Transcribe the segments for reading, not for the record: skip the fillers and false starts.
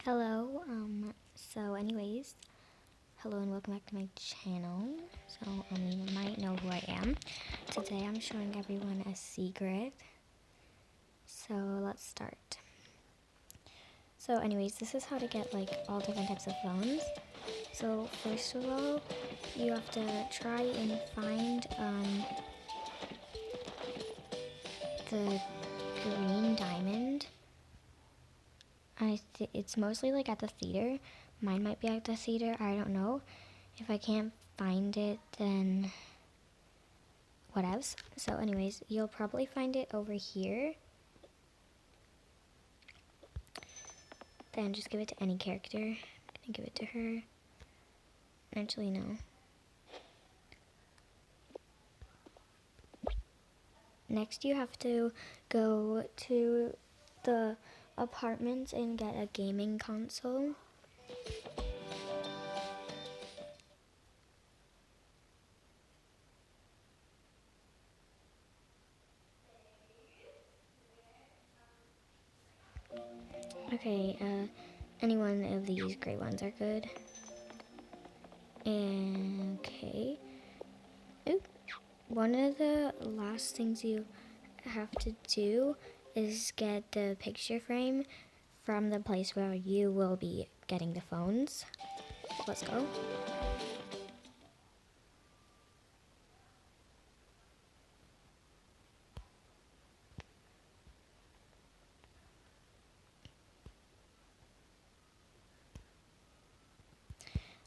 Hello, so anyways, hello and welcome back to my channel. So, you might know who I am. Today I'm showing everyone a secret. So, let's start. So, anyways, this is how to get, like, all different types of phones. So, first of all, you have to try and find, the green diamond. It's mostly, like, at the theater. Mine might be at the theater, I don't know. If I can't find it, then whatevs. So anyways, you'll probably find it over here. Then just give it to any character. I'm gonna give it to her. Actually, no. Next, you have to go to the apartments and get a gaming console. Okay, any one of these gray ones are good. And, okay. Ooh. One of the last things you have to do is get the picture frame from the place where you will be getting the phones. Let's go.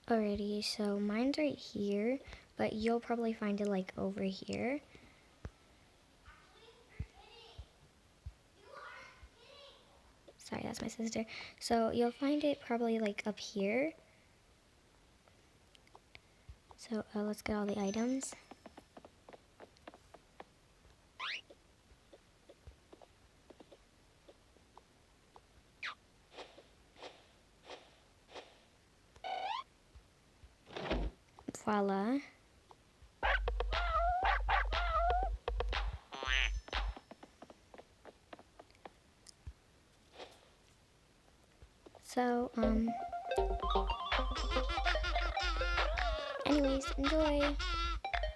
Alrighty, so mine's right here, but you'll probably find it like over here. Sorry, that's my sister. So you'll find it probably like up here. So let's get all the items. Voila. So, anyways, enjoy.